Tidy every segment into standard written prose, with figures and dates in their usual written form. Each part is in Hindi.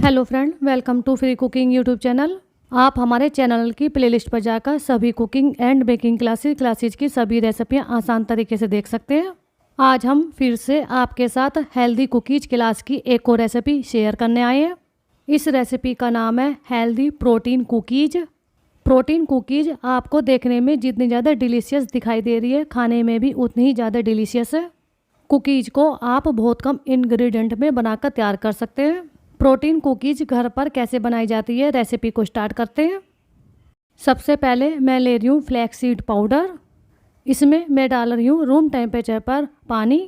Hello friend, welcome to free cooking YouTube channel. आप हमारे चैनल की प्लेलिस्ट पर जाकर सभी कुकिंग एंड बेकिंग क्लासेज की सभी रेसिपियां आसान तरीके से देख सकते हैं। आज हम फिर से आपके साथ हेल्दी कुकीज क्लास की एक और रेसिपी शेयर करने आए हैं। इस रेसिपी का नाम है healthy protein cookies. Protein cookies आपको देखने में जितनी ज़्यादा डिलीशियस दिखाई दे रही है, खाने में भी उतनी ही ज़्यादा डिलीशियस है। कुकीज को आप बहुत कम इंग्रेडिएंट में बनाकर तैयार कर सकते हैं। प्रोटीन कुकीज घर पर कैसे बनाई जाती है, रेसिपी को स्टार्ट करते हैं। सबसे पहले मैं ले रही हूँ फ्लैक्सीड पाउडर। इसमें मैं डाल रही हूँ रूम टेम्परेचर पर पानी।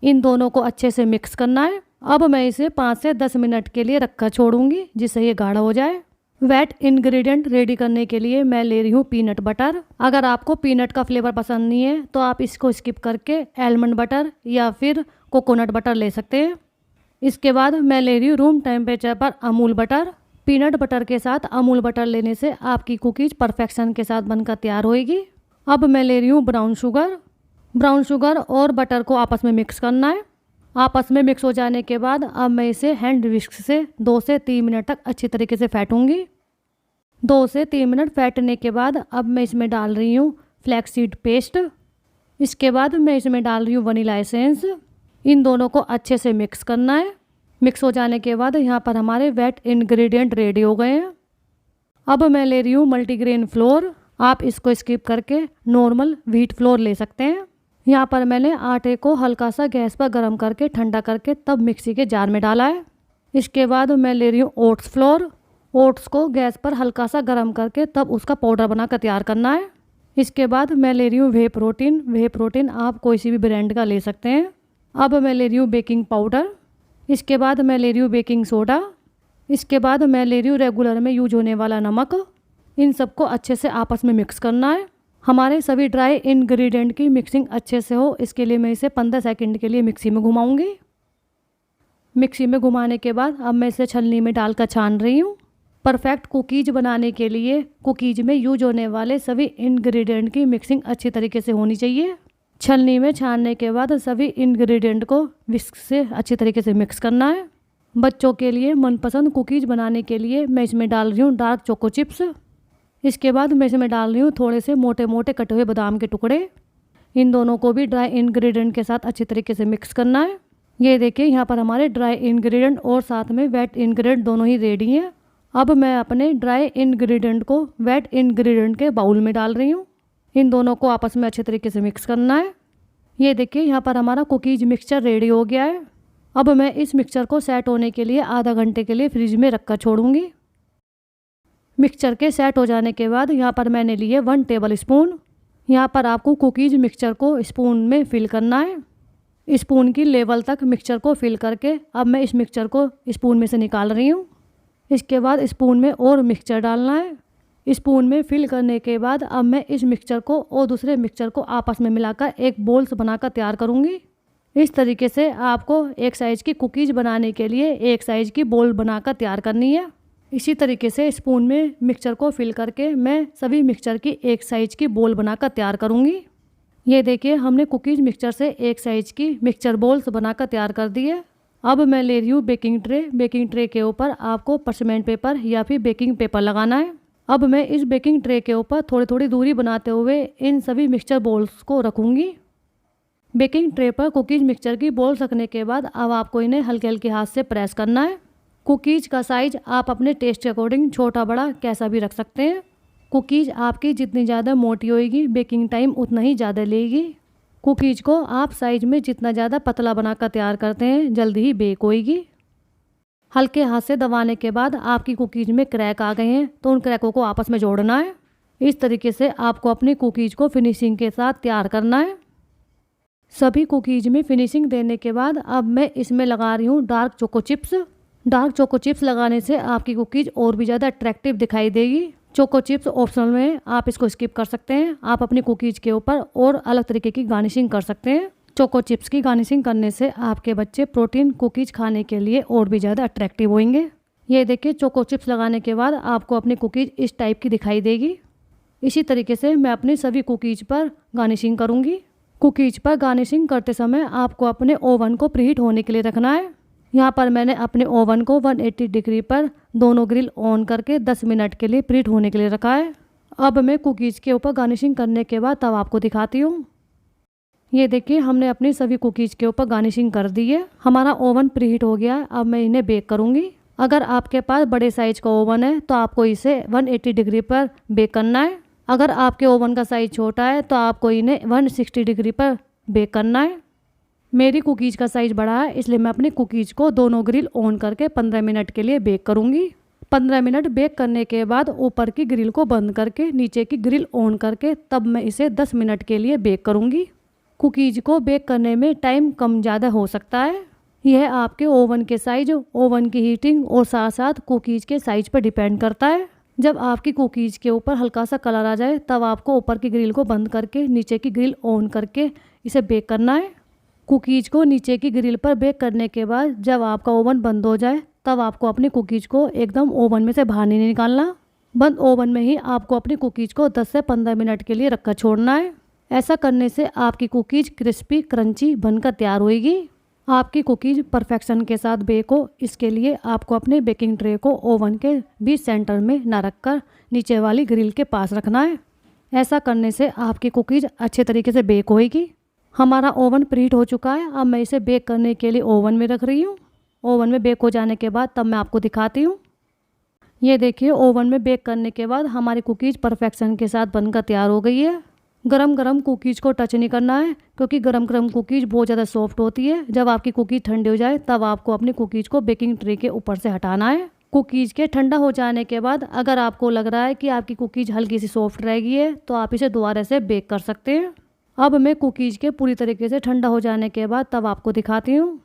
इन दोनों को अच्छे से मिक्स करना है। अब मैं इसे 5 से 10 मिनट के लिए रखकर छोड़ूंगी, जिससे ये गाढ़ा हो जाए। वेट इंग्रेडिएंट रेडी करने के लिए मैं ले रही हूँ पीनट बटर। अगर आपको पीनट का फ्लेवर पसंद नहीं है तो आप इसको स्किप करके आलमंड बटर या फिर कोकोनट बटर ले सकते हैं। इसके बाद मैं ले रही हूँ रूम टेम्परेचर पर अमूल बटर। पीनट बटर के साथ अमूल बटर लेने से आपकी कुकीज परफेक्शन के साथ बनकर तैयार होएगी। अब मैं ले रही हूँ ब्राउन शुगर। ब्राउन शुगर और बटर को आपस में मिक्स करना है। आपस में मिक्स हो जाने के बाद अब मैं इसे हैंड विस्क से 2 से 3 मिनट तक अच्छी तरीके से फेंटूंगी। 2 से 3 मिनट फेंटने के बाद अब मैं इसमें डाल रही हूँ फ्लैक्सीड पेस्ट। इसके बाद मैं इसमें डाल रही हूँ वनीला एसेंस। इन दोनों को अच्छे से मिक्स करना है। मिक्स हो जाने के बाद यहाँ पर हमारे वेट इंग्रेडिएंट रेडी हो गए हैं। अब मैं ले रही हूँ मल्टीग्रेन फ्लोर। आप इसको स्किप करके नॉर्मल व्हीट फ्लोर ले सकते हैं। यहाँ पर मैंने आटे को हल्का सा गैस पर गर्म करके ठंडा करके तब मिक्सी के जार में डाला है। इसके बाद मैं ले रही हूँ ओट्स फ्लोर। ओट्स को गैस पर हल्का सा गर्म करके तब उसका पाउडर बनाकर तैयार करना है। इसके बाद मैं ले रही हूँ वे प्रोटीन। वे प्रोटीन आप कोई सी भी ब्रांड का ले सकते हैं। अब मैं ले रही हूँ बेकिंग पाउडर। इसके बाद मैं ले रही हूँ बेकिंग सोडा। इसके बाद मैं ले रही हूँ रेगुलर में यूज होने वाला नमक। इन सबको अच्छे से आपस में मिक्स करना है। हमारे सभी ड्राई इंग्रेडिएंट की मिक्सिंग अच्छे से हो, इसके लिए मैं इसे 15 सेकंड के लिए मिक्सी में घुमाऊंगी। मिक्सी में घुमाने के बाद अब मैं इसे छलनी में डालकर छान रही हूँ। परफेक्ट कुकीज बनाने के लिए कुकीज में यूज होने वाले सभी इंग्रेडिएंट की मिक्सिंग अच्छी तरीके से होनी चाहिए। छलनी में छानने के बाद सभी इंग्रेडिएंट को विस्क से अच्छी तरीके से मिक्स करना है। बच्चों के लिए मनपसंद कुकीज बनाने के लिए मैं इसमें डाल रही हूँ डार्क चोको चिप्स। इसके बाद मैं इसमें डाल रही हूँ थोड़े से मोटे मोटे कटे हुए बादाम के टुकड़े। इन दोनों को भी ड्राई इंग्रेडिएंट के साथ अच्छी तरीके से मिक्स करना है। ये देखिए, यहाँ पर हमारे ड्राई इंग्रेडिएंट और साथ में वेट इंग्रेडिएंट दोनों ही रेडी हैं। अब मैं अपने ड्राई इंग्रेडिएंट को वेट इंग्रेडिएंट के बाउल में डाल रही हूँ। इन दोनों को आपस में अच्छे तरीके से मिक्स करना है। ये देखिए, यहाँ पर हमारा कुकीज मिक्सचर रेडी हो गया है। अब मैं इस मिक्सचर को सेट होने के लिए आधा घंटे के लिए फ्रिज में रखकर छोड़ूंगी। मिक्सचर के सेट हो जाने के बाद यहाँ पर मैंने लिए 1 टेबल स्पून। यहाँ पर आपको कुकीज मिक्सचर को स्पून में फिल करना है। स्पून की लेवल तक मिक्सचर को फिल करके अब मैं इस मिक्सचर को स्पून में से निकाल रही हूँ। इसके बाद स्पून में और मिक्सचर डालना है। स्पून में फिल करने के बाद अब मैं इस मिक्सचर को और दूसरे मिक्सचर को आपस में मिलाकर एक बोल्स बनाकर तैयार करूँगी। इस तरीके से आपको एक साइज़ की कुकीज बनाने के लिए एक साइज़ की बोल बनाकर तैयार करनी है। इसी तरीके से स्पून में मिक्सचर को फिल करके मैं सभी मिक्सचर की एक साइज़ की बोल बनाकर तैयार करूँगी। ये देखिए, हमने कुकीज मिक्सचर से एक साइज़ की मिक्सचर बोल्स बनाकर तैयार कर दी है। अब मैं ले रही हूँ बेकिंग ट्रे। बेकिंग ट्रे के ऊपर आपको परचमेंट पेपर या फिर बेकिंग पेपर लगाना है। अब मैं इस बेकिंग ट्रे के ऊपर थोड़ी थोड़ी दूरी बनाते हुए इन सभी मिक्सचर बोल्स को रखूँगी। बेकिंग ट्रे पर कुकीज मिक्सचर की बोल्स रखने के बाद अब आपको इन्हें हल्के हल्के हाथ से प्रेस करना है। कुकीज का साइज आप अपने टेस्ट के अकॉर्डिंग छोटा बड़ा कैसा भी रख सकते हैं। कुकीज आपकी जितनी ज़्यादा मोटी होएगी, बेकिंग टाइम उतना ही ज़्यादा लेगी। कुकीज को आप साइज में जितना ज़्यादा पतला बनाकर तैयार करते हैं, जल्दी ही बेक होएगी। हल्के हाथ से दबाने के बाद आपकी कुकीज में क्रैक आ गए हैं तो उन क्रैकों को आपस में जोड़ना है। इस तरीके से आपको अपनी कुकीज को फिनिशिंग के साथ तैयार करना है। सभी कुकीज में फिनिशिंग देने के बाद अब मैं इसमें लगा रही हूँ dark choco chips. Dark choco chips लगाने से आपकी कुकीज और भी ज़्यादा अट्रैक्टिव दिखाई देगी। चोको चिप्स ऑप्शनल में, आप इसको स्किप कर सकते हैं। आप अपनी कुकीज के ऊपर और अलग तरीके की गार्निशिंग कर सकते हैं। चोको चिप्स की गार्निशिंग करने से आपके बच्चे प्रोटीन कुकीज खाने के लिए और भी ज़्यादा अट्रैक्टिव होंगे। ये देखिए, चोको चिप्स लगाने के बाद आपको अपनी कुकीज इस टाइप की दिखाई देगी। इसी तरीके से मैं अपनी सभी कुकीज पर गार्निशिंग करूँगी। कुकीज पर गार्निशिंग करते समय आपको अपने ओवन को प्रीहीट होने के लिए रखना है। यहाँ पर मैंने अपने ओवन को 180 डिग्री पर दोनों ग्रिल ऑन करके 10 मिनट के लिए प्रीहीट होने के लिए रखा है। अब मैं कुकीज़ के ऊपर गार्निशिंग करने के बाद तब आपको दिखाती हूँ। ये देखिए हमने अपनी सभी कुकीज़ के ऊपर गार्निशिंग कर दी है। हमारा ओवन प्रीहीट हो गया है। अब मैं इन्हें बेक करूँगी। अगर आपके पास बड़े साइज़ का ओवन है तो आपको इसे 180 डिग्री पर बेक करना है। अगर आपके ओवन का साइज़ छोटा है तो आपको इन्हें 160 डिग्री पर बेक करना है। मेरी कुकीज़ का साइज़ बड़ा है, इसलिए मैं अपनी कुकीज़ को दोनों ग्रिल ऑन करके 15 मिनट के लिए बेक करूँगी। 15 मिनट बेक करने के बाद ऊपर की ग्रिल को बंद करके नीचे की ग्रिल ऑन करके तब मैं इसे 10 मिनट के लिए बेक करूँगी। कुकीज़ को बेक करने में टाइम कम ज़्यादा हो सकता है। यह आपके ओवन के साइज, ओवन की हीटिंग और साथ साथ कुकीज़ के साइज़ पर डिपेंड करता है। जब आपकी कुकीज़ के ऊपर हल्का सा कलर आ जाए तब आपको ऊपर की ग्रिल को बंद करके नीचे की ग्रिल ऑन करके इसे बेक करना है। कुकीज़ को नीचे की ग्रिल पर बेक करने के बाद जब आपका ओवन बंद हो जाए तब आपको अपनी कुकीज़ को एकदम ओवन में से बाहर नहीं निकालना। बंद ओवन में ही आपको अपनी कुकीज़ को 10 से 15 मिनट के लिए रखकर छोड़ना है। ऐसा करने से आपकी कुकीज़ क्रिस्पी क्रंची बनकर तैयार होएगी। आपकी कुकीज़ परफेक्शन के साथ बेक हो, इसके लिए आपको अपने बेकिंग ट्रे को ओवन के बीच सेंटर में न रखकर नीचे वाली ग्रिल के पास रखना है। ऐसा करने से आपकी कुकीज़ अच्छे तरीके से बेक होएगी। हमारा ओवन प्रीहीट हो चुका है। अब मैं इसे बेक करने के लिए ओवन में रख रही हूँ। ओवन में बेक हो जाने के बाद तब मैं आपको दिखाती हूँ। ये देखिए ओवन में बेक करने के बाद हमारी कुकीज़ परफेक्शन के साथ बनकर तैयार हो गई है। गरम गरम कुकीज़ को टच नहीं करना है, क्योंकि गरम गरम कुकीज़ बहुत ज़्यादा सॉफ्ट होती है। जब आपकी कुकीज़ ठंडी हो जाए तब आपको अपनी कुकीज़ को बेकिंग ट्रे के ऊपर से हटाना है। कुकीज़ के ठंडा हो जाने के बाद अगर आपको लग रहा है कि आपकी कुकीज़ हल्की सी सॉफ्ट रह गई है तो आप इसे दोबारा से बेक कर सकते हैं। अब मैं कुकीज़ के पूरी तरीके से ठंडा हो जाने के बाद तब आपको दिखाती हूँ।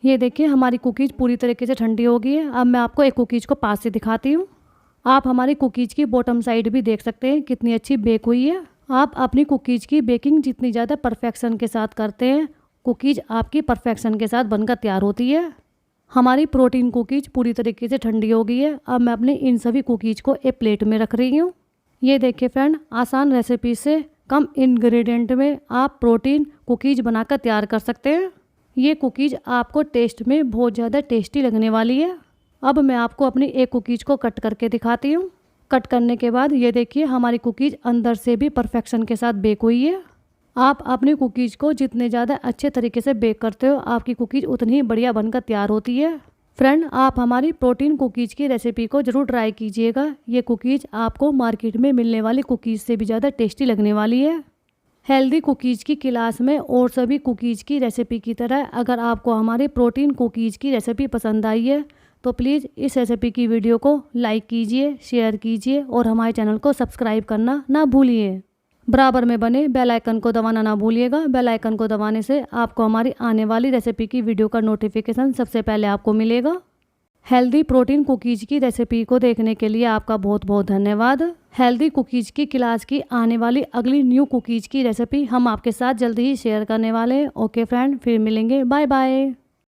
ये देखिए हमारी कुकीज़ पूरी तरीके से ठंडी हो गई है। अब मैं आपको एक कुकीज़ को पास से दिखाती हूँ। आप हमारी कुकीज़ की बॉटम साइड भी देख सकते हैं कितनी अच्छी बेक हुई है। आप अपनी कुकीज़ की बेकिंग जितनी ज़्यादा परफेक्शन के साथ करते हैं, कुकीज़ आपकी परफेक्शन के साथ बनकर तैयार होती है। हमारी प्रोटीन कुकीज़ पूरी तरीके से ठंडी हो गई है। अब मैं अपनी इन सभी कुकीज़ को एक प्लेट में रख रही हूँ। ये देखिए फ्रेंड, आसान रेसिपी से कम इंग्रेडिएंट में आप प्रोटीन कुकीज़ बनाकर तैयार कर सकते हैं। ये कुकीज़ आपको टेस्ट में बहुत ज़्यादा टेस्टी लगने वाली है। अब मैं आपको अपनी एक कुकीज़ को कट करके दिखाती हूँ। कट करने के बाद ये देखिए हमारी कुकीज़ अंदर से भी परफेक्शन के साथ बेक हुई है। आप अपनी कुकीज़ को जितने ज़्यादा अच्छे तरीके से बेक करते हो आपकी कुकीज़ उतनी ही बढ़िया बनकर तैयार होती है। फ्रेंड, आप हमारी प्रोटीन कुकीज़ की रेसिपी को ज़रूर ट्राई कीजिएगा। ये कुकीज़ आपको मार्केट में मिलने वाली कुकीज़ से भी ज़्यादा टेस्टी लगने वाली है। हेल्दी कुकीज़ की क्लास में और सभी कुकीज़ की रेसिपी की तरह अगर आपको हमारी प्रोटीन कुकीज़ की रेसिपी पसंद आई है तो प्लीज़ इस रेसिपी की वीडियो को लाइक कीजिए, शेयर कीजिए और हमारे चैनल को सब्सक्राइब करना ना भूलिए। बराबर में बने बेल आइकन को दबाना ना भूलिएगा। बेल आइकन को दबाने से आपको हमारी आने वाली रेसिपी की वीडियो का नोटिफिकेशन सबसे पहले आपको मिलेगा। हेल्दी प्रोटीन कुकीज़ की रेसिपी को देखने के लिए आपका बहुत बहुत धन्यवाद। हेल्दी कुकीज़ की क्लास की आने वाली अगली न्यू कुकीज़ की रेसिपी हम आपके साथ जल्दी ही शेयर करने वाले हैं। ओके फ्रेंड, फिर मिलेंगे। Bye bye.